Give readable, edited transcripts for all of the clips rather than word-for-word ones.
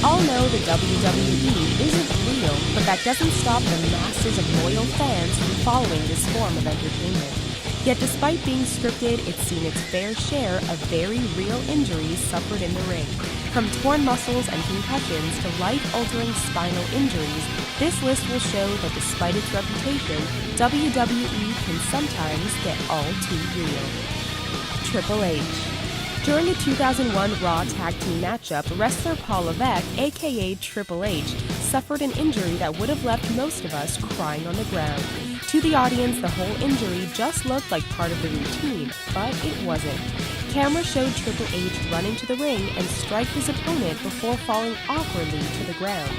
all know the WWE isn't real, but that doesn't stop the masses of loyal fans from following this form of entertainment. Yet despite being scripted, it's seen its fair share of very real injuries suffered in the ring. From torn muscles and concussions to life-altering spinal injuries, this list will show that despite its reputation, WWE can sometimes get all too real. Triple H. During a 2001 Raw Tag Team matchup, wrestler Paul Levesque, aka Triple H, suffered an injury that would have left most of us crying on the ground. To the audience, the whole injury just looked like part of the routine, but it wasn't. Camera showed Triple H run into the ring and strike his opponent before falling awkwardly to the ground.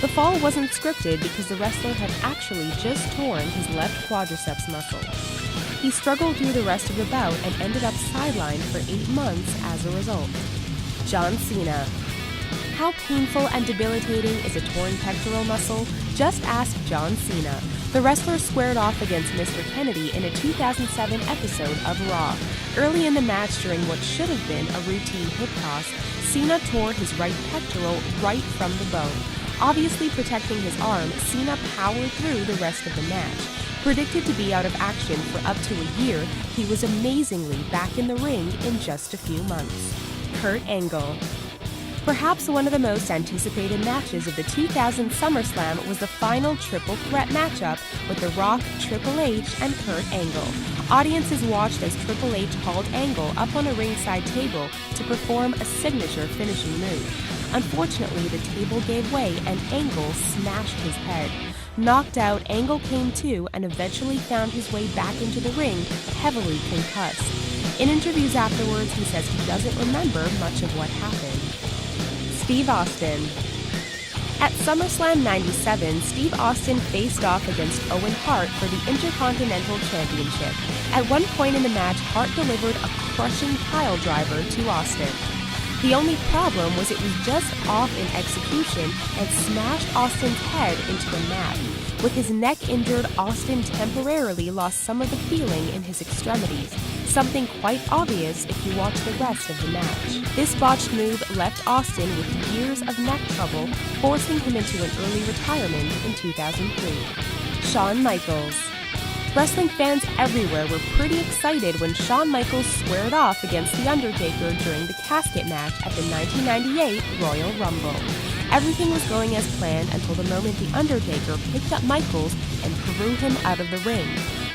The fall wasn't scripted because the wrestler had actually just torn his left quadriceps muscle. He struggled through the rest of the bout and ended up sidelined for 8 months as a result. John Cena. How painful and debilitating is a torn pectoral muscle? Just ask John Cena. The wrestler squared off against Mr. Kennedy in a 2007 episode of Raw. Early in the match, during what should have been a routine hip toss, Cena tore his right pectoral right from the bone. Obviously protecting his arm, Cena powered through the rest of the match. Predicted to be out of action for up to a year, he was amazingly back in the ring in just a few months. Kurt Angle. Perhaps one of the most anticipated matches of the 2000 SummerSlam was the final triple threat matchup with The Rock, Triple H, and Kurt Angle. Audiences watched as Triple H hauled Angle up on a ringside table to perform a signature finishing move. Unfortunately, the table gave way and Angle smashed his head. Knocked out, Angle came to and eventually found his way back into the ring, heavily concussed. In interviews afterwards, he says he doesn't remember much of what happened. Steve Austin. At SummerSlam 97, Steve Austin faced off against Owen Hart for the Intercontinental Championship. At one point in the match, Hart delivered a crushing pile driver to Austin. The only problem was it was just off in execution and smashed Austin's head into the mat. With his neck injured, Austin temporarily lost some of the feeling in his extremities, something quite obvious if you watch the rest of the match. This botched move left Austin with years of neck trouble, forcing him into an early retirement in 2003. Shawn Michaels. Wrestling fans everywhere were pretty excited when Shawn Michaels squared off against The Undertaker during the casket match at the 1998 Royal Rumble. Everything was going as planned until the moment The Undertaker picked up Michaels and threw him out of the ring.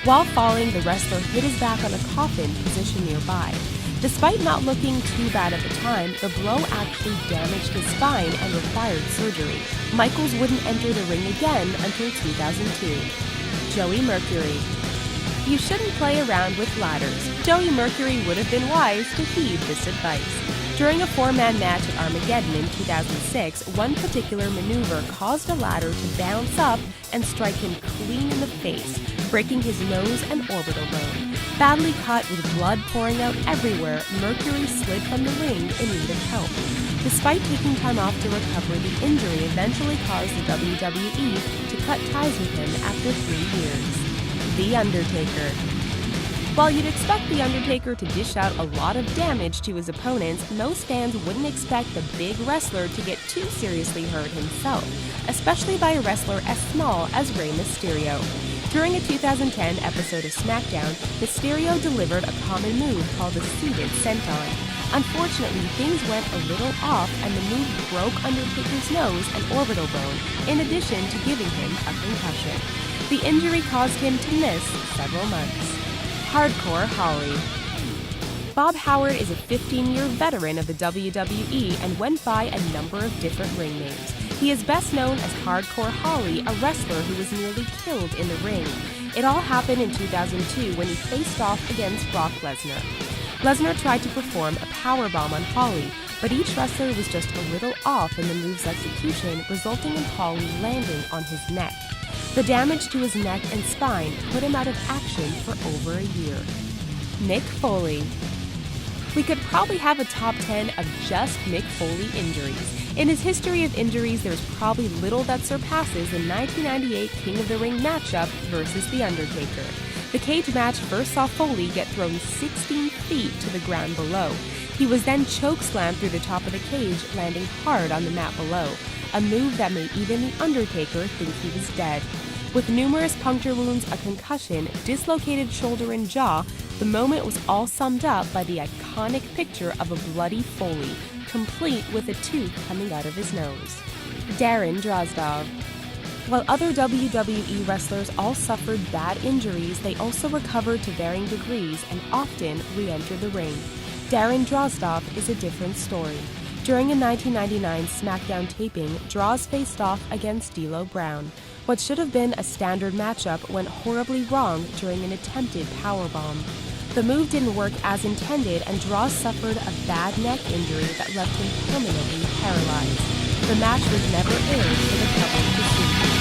While falling, the wrestler hit his back on a coffin positioned nearby. Despite not looking too bad at the time, the blow actually damaged his spine and required surgery. Michaels wouldn't enter the ring again until 2002. Joey Mercury. You shouldn't play around with ladders. Joey Mercury would have been wise to heed this advice. During a 4-man match at Armageddon in 2006, one particular maneuver caused a ladder to bounce up and strike him clean in the face, breaking his nose and orbital bone. Badly cut with blood pouring out everywhere, Mercury slid from the ring in need of help. Despite taking time off to recover, the injury eventually caused the WWE to cut ties with him after 3 years. The Undertaker. While you'd expect The Undertaker to dish out a lot of damage to his opponents, most fans wouldn't expect the big wrestler to get too seriously hurt himself, especially by a wrestler as small as Rey Mysterio. During a 2010 episode of SmackDown, Mysterio delivered a common move called the seated senton. Unfortunately, things went a little off and the move broke Undertaker's nose and orbital bone, in addition to giving him a concussion. The injury caused him to miss several months. Hardcore Holly. Bob Howard is a 15-year veteran of the WWE and went by a number of different ring names. He is best known as Hardcore Holly, a wrestler who was nearly killed in the ring. It all happened in 2002 when he faced off against Brock Lesnar. Lesnar tried to perform a powerbomb on Holly, but each wrestler was just a little off in the move's execution, resulting in Holly landing on his neck. The damage to his neck and spine put him out of action for over a year. Mick Foley. We could probably have a top 10 of just Mick Foley injuries. In his history of injuries, there's probably little that surpasses the 1998 King of the Ring matchup versus The Undertaker. The cage match first saw Foley get thrown 16 feet to the ground below. He was then chokeslammed through the top of the cage, landing hard on the mat below, a move that made even The Undertaker think he was dead. With numerous puncture wounds, a concussion, dislocated shoulder and jaw, the moment was all summed up by the iconic picture of a bloody Foley, complete with a tooth coming out of his nose. Darren Drozdov. While other WWE wrestlers all suffered bad injuries, they also recovered to varying degrees and often re-entered the ring. Darren Drozdov is a different story. During a 1999 SmackDown taping, Droz faced off against D'Lo Brown. What should have been a standard matchup went horribly wrong during an attempted powerbomb. The move didn't work as intended, and Droz suffered a bad neck injury that left him permanently paralyzed. The match was never aired for the public to see.